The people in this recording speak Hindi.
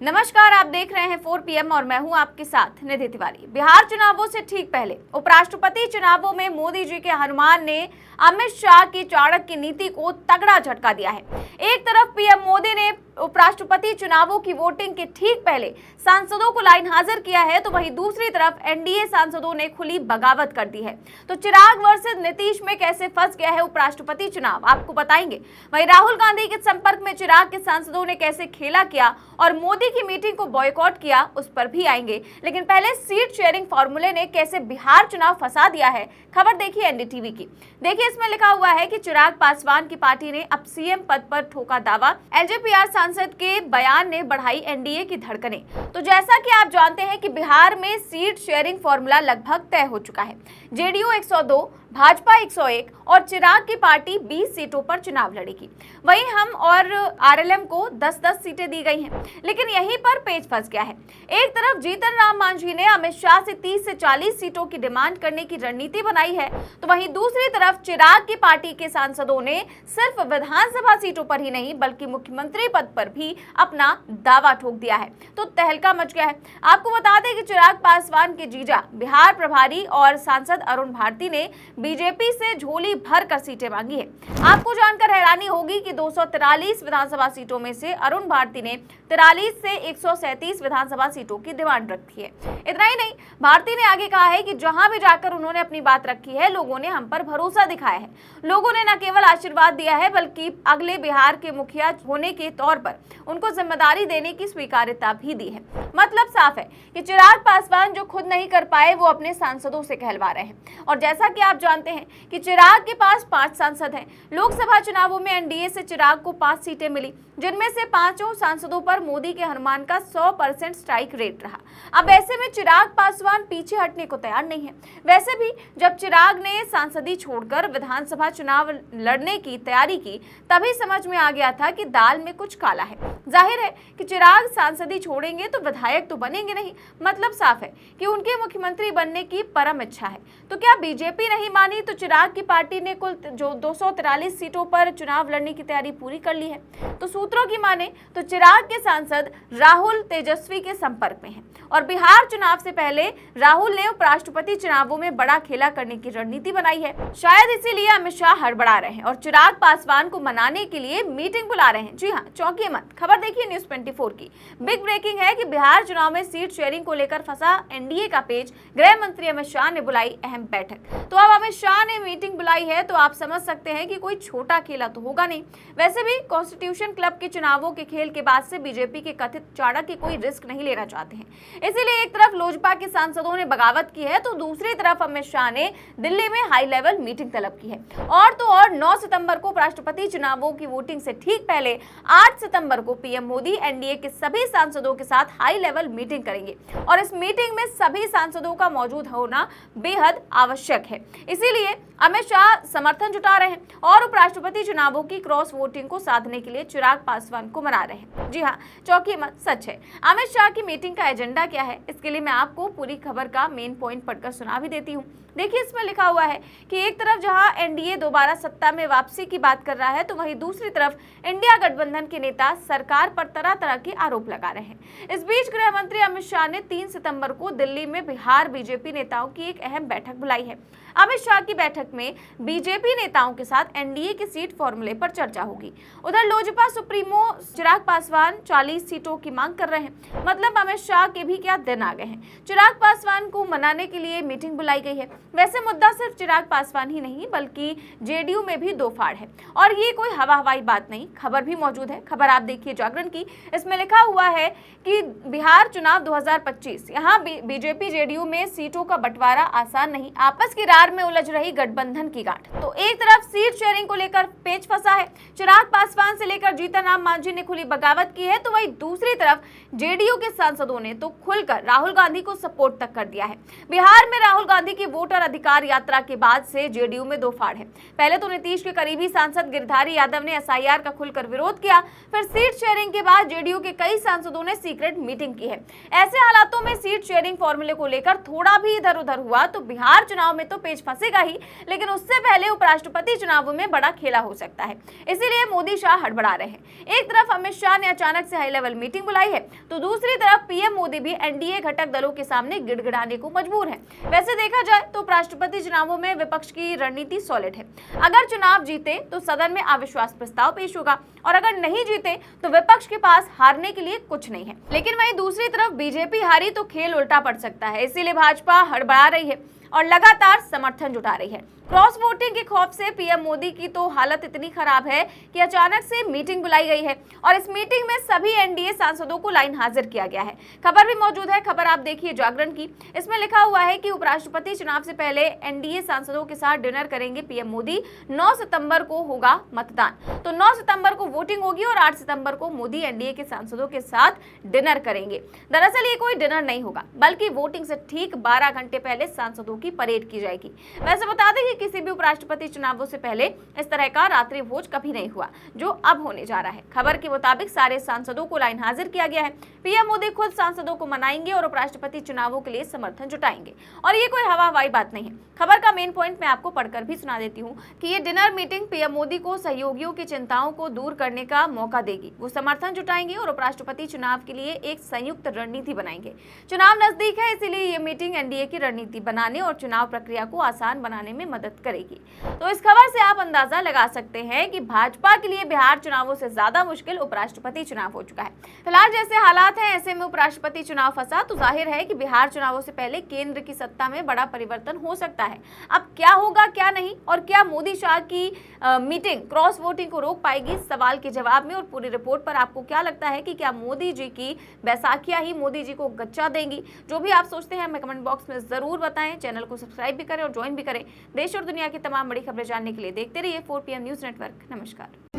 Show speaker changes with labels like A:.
A: नमस्कार, आप देख रहे हैं 4 PM और मैं हूं आपके साथ निधि तिवारी। बिहार चुनावों से ठीक पहले उपराष्ट्रपति चुनावों में मोदी जी के हनुमान ने अमित शाह की चाणक्य नीति को तगड़ा झटका दिया है। एक तरफ पीएम मोदी ने उपराष्ट्रपति चुनावों की वोटिंग के ठीक पहले सांसदों को लाइन हाजिर किया है, तो वहीं दूसरी तरफ एनडीए सांसदों ने खुली बगावत कर दी है। तो चिराग वर्सेस नीतीश में कैसे फंस गया है उपराष्ट्रपति चुनाव, आपको बताएंगे। वहीं राहुल गांधी के संपर्क में चिराग के सांसदों ने कैसे खेला किया और मोदी की मीटिंग को बॉयकॉट किया, उस पर भी आएंगे। लेकिन पहले सीट शेयरिंग फॉर्मूले ने कैसे बिहार चुनाव फंसा दिया है, खबर देखिए एनडीटीवी की। देखिए, इसमें लिखा हुआ है कि चिराग पासवान की पार्टी ने अब सीएम पद पर ठोका दावा। एलजेपीआर सांसद के बयान ने बढ़ाई एनडीए की धड़कनें। तो जैसा कि आप जानते हैं कि बिहार में सीट शेयरिंग फॉर्मूला लगभग तय हो चुका है। जेडीयू 102, भाजपा 101 और चिराग की पार्टी 20 सीटों पर चुनाव लड़ेगी। वहीं हम और आरएलएम को 10-10 सीटें दी गई हैं। लेकिन यहीं पर पेच फंस गया है। एक तरफ जीतन राम मांझी ने अमित शाह से 30 से 40 सीटों की डिमांड करने की रणनीति बनाई है, तो वहीं दूसरी तरफ चिराग की पार्टी के सांसदों ने सिर्फ विधानसभा सीटों पर ही नहीं बल्कि मुख्यमंत्री पद पर भी अपना दावा ठोक दिया है। तो तहलका मच गया है। आपको बता दें कि चिराग पासवान के जीजा बिहार प्रभारी और सांसद अरुण भारती ने बीजेपी से झोली भर कर सीटें मांगी है। आपको जानकर हैरानी होगी कि 243 विधानसभा सीटों में से अरुण भारती ने 43 से 137 विधानसभा सीटों की डिमांड रखी है। इतना ही नहीं, भारती ने आगे कहा है कि जहां भी जाकर उन्होंने अपनी बात रखी है, लोगों ने हम पर भरोसा दिखाया है। लोगों ने न केवल आशीर्वाद दिया है बल्कि अगले बिहार के मुखिया होने के तौर पर उनको जिम्मेदारी देने की स्वीकार्यता भी दी है। मतलब साफ है कि चिराग पासवान जो खुद नहीं कर पाए वो अपने सांसदों से कहलवा रहे हैं। और जैसा कि आप जानते हैं कि चिराग के पास 5 सांसद हैं। लोकसभा चुनावों में एनडीए से चिराग को 5 सीटें मिली, जिनमें से 5 सांसदों पर मोदी के हनुमान का 100% स्ट्राइक रेट रहा। अब ऐसे में चिराग पासवान पीछे हटने को तैयार नहीं है। वैसे भी जब चिराग ने सांसदी छोड़कर विधानसभा चुनाव लड़ने की तैयारी की, तभी समझ में आ गया था कि दाल में कुछ काला है। जाहिर है कि चिराग सांसदी छोड़ेंगे तो विधायक तो बनेंगे नहीं। मतलब साफ है कि उनके मुख्यमंत्री बनने की परम इच्छा है। तो क्या बीजेपी नहीं मानी तो चिराग की पार्टी ने कुल जो 243 सीटों पर चुनाव लड़ने की तैयारी पूरी कर ली है। तो सूत्रों की माने तो चिराग के सांसद राहुल तेजस्वी के संपर्क में हैं और बिहार चुनाव से पहले राहुल ने उपराष्ट्रपति चुनावों में बड़ा खेला करने की रणनीति बनाई है। शायद इसीलिए अमित शाह हड़बड़ा रहे हैं और चिराग पासवान को मनाने के लिए मीटिंग बुला रहे हैं। जी हाँ, चौंकिए मत। खबर देखिए न्यूज़ 24 की। बिग ब्रेकिंग है कि बिहार चुनाव में सीट शेयरिंग को लेकर फंसा एनडीए का पेच। गृह मंत्री अमित शाह ने बुलाई अहम बैठक। तो अब अमित शाह ने मीटिंग बुलाई है तो आप समझ सकते हैं कि कोई छोटा खेला तो होगा नहीं। वैसे भी कॉन्स्टिट्यूशन क्लब के चुनावों के खेल के बाद से बीजेपी के कथित चाणक्य कोई रिस्क नहीं लेना चाहते हैं। इसीलिए एक तरफ लोजपा के सांसदों ने बगावत की है तो दूसरी तरफ अमित शाह ने दिल्ली में हाई लेवल मीटिंग तलब की है। और तो और 9 सितंबर को राष्ट्रपति चुनावों की वोटिंग से ठीक पहले 8 सितंबर को पीएम मोदी एनडीए के सभी सांसदों के साथ हाई लेवल मीटिंग करेंगे और इस मीटिंग में सभी सांसदों का मौजूद होना बेहद आवश्यक है। इसीलिए अमित शाह समर्थन जुटा रहे हैं और उपराष्ट्रपति चुनावों की क्रॉस वोटिंग को साधने के लिए चिराग पासवान को मना रहे हैं। जी हाँ, चौंकिए मत, सच है। अमित शाह की मीटिंग का एजेंडा क्या है, इसके लिए मैं आपको पूरी खबर का मेन पॉइंट पढ़कर सुना भी देती हूँ। देखिए, इसमें लिखा हुआ है कि एक तरफ जहां एनडीए दोबारा सत्ता में वापसी की बात कर रहा है, तो वहीं दूसरी तरफ इंडिया गठबंधन के नेता सरकार पर तरह तरह के आरोप लगा रहे हैं। इस बीच गृह मंत्री अमित शाह ने 3 सितंबर को दिल्ली में बिहार बीजेपी नेताओं की एक अहम बैठक बुलाई है। अमित शाह की बैठक में बीजेपी नेताओं के साथ एनडीए के सीट फॉर्मूले पर चर्चा होगी। उधर लोजपा सुप्रीमो चिराग पासवान 40 सीटों की मांग कर रहे हैं। मतलब अमित शाह के भी क्या दिन आ गए हैं। चिराग पासवान को मनाने के लिए मीटिंग बुलाई गई है। वैसे मुद्दा सिर्फ चिराग पासवान ही नहीं बल्कि जेडीयू में भी दो फाड़ है और ये कोई हवा हवाई बात नहीं। खबर भी मौजूद है। खबर आप देखिए जागरण की। इसमें लिखा हुआ है कि बिहार चुनाव 2025, यहाँ बीजेपी जेडीयू में सीटों का बंटवारा आसान नहीं। आपस की रार में उलझ रही गठबंधन की गांठ। तो एक तरफ सीट शेयरिंग को लेकर पेच फंसा है। चिराग पासवान से लेकर जीतन राम मांझी ने खुली बगावत की है, तो वहीं दूसरी तरफ जेडीयू के सांसदों ने तो खुलकर राहुल गांधी को सपोर्ट तक कर दिया है। बिहार में राहुल गांधी की वोटर अधिकार यात्रा के बाद से जेडीयू में दो फाड़ है। पहले तो नीतीश के करीबी सांसद गिरधारी यादव ने एसआईआर का खुलकर विरोध किया, फिर सीट शेयरिंग के बाद जेडीयू के कई सांसदों ने सीक्रेट मीटिंग की है। ऐसे हालातों में सीट शेयरिंग फॉर्मूले को लेकर थोड़ा भी इधर उधर हुआ तो बिहार चुनाव में तो पेच फंसा बरसेगा ही, लेकिन उससे पहले उपराष्ट्रपति चुनावों में बड़ा खेला हो सकता है। इसीलिए मोदी शाह हड़बड़ा रहे हैं। एक तरफ अमित शाह ने अचानक से हाई लेवल मीटिंग बुलाई है, तो दूसरी तरफ पीएम मोदी भी एनडीए घटक दलों के सामने गिड़गिड़ाने को मजबूर है। वैसे देखा जाए तो उपराष्ट्रपति चुनावों में विपक्ष की रणनीति सॉलिड है। अगर चुनाव जीते तो सदन में अविश्वास प्रस्ताव पेश होगा, और अगर नहीं जीते तो विपक्ष के पास हारने के लिए कुछ नहीं है। लेकिन वहीं दूसरी तरफ बीजेपी हारी तो खेल उल्टा पड़ सकता है। इसीलिए भाजपा हड़बड़ा रही है और लगातार समर्थन जुटा रही है। क्रॉस वोटिंग के खौफ से पीएम मोदी की तो हालत इतनी खराब है कि अचानक से मीटिंग बुलाई गई है, और इस मीटिंग में सभी एनडीए सांसदों को लाइन हाजिर किया गया है। खबर भी मौजूद है, खबर आप देखिए जागरण की। इसमें लिखा हुआ है कि उपराष्ट्रपति चुनाव से पहले एनडीए सांसदों के साथ डिनर करेंगे पीएम मोदी। 9 सितंबर को होगा मतदान, तो 9 सितंबर को वोटिंग होगी और 8 सितंबर को मोदी एनडीए के सांसदों के साथ डिनर करेंगे। दरअसल ये कोई डिनर नहीं होगा, बल्कि वोटिंग से ठीक 12 घंटे पहले सांसदों की परेड की जाएगी। वैसे बता दें कि किसी भी उपराष्ट्रपति चुनावों से पहले इस तरह का रात्रि भोज कभी नहीं हुआ, जो अब होने जा रहा है। खबर के मुताबिक सारे सांसदों को लाइन हाजिर किया गया है। पीएम मोदी खुद सांसदों को मनाएंगे और उपराष्ट्रपति चुनावों के लिए समर्थन जुटाएंगे, और ये कोई हवाबाई बात नहीं है। खबर का मेन पॉइंट मैं आपको पढ़कर भी सुना देती हूँ कि ये डिनर मीटिंग पीएम मोदी को सहयोगियों की चिंताओं को दूर करने का मौका देगी। वो समर्थन जुटाएंगे और उपराष्ट्रपति चुनाव के लिए एक संयुक्त रणनीति बनाएंगे। चुनाव नजदीक है, इसीलिए ये मीटिंग एनडीए की रणनीति बनाने और चुनाव प्रक्रिया को आसान बनाने में मदद करेगी। तो इस खबर से आप अंदाजा लगा सकते हैं कि भाजपा के लिए बिहार चुनावों से ज्यादा मुश्किल उपराष्ट्रपति चुनाव हो चुका है। फिलहाल जैसे हालात हैं, ऐसे में उपराष्ट्रपति चुनाव फंसा तो जाहिर है कि बिहार चुनावों से पहले केंद्र की सत्ता में बड़ा परिवर्तन हो सकता है। अब क्या होगा क्या नहीं, और क्या मोदी शाह की मीटिंग क्रॉस वोटिंग को रोक पाएगी, सवाल के जवाब में और पूरी रिपोर्ट पर आपको क्या लगता है कि क्या मोदी जी की बैसाखियां ही मोदी जी को गच्चा देंगी? जो भी आप सोचते हैं हमें कमेंट बॉक्स में जरूर बताएं। चैनल को सब्सक्राइब भी करें और ज्वाइन भी करें। देश और दुनिया की तमाम बड़ी खबरें जानने के लिए देखते रहिए 4PM न्यूज नेटवर्क। नमस्कार।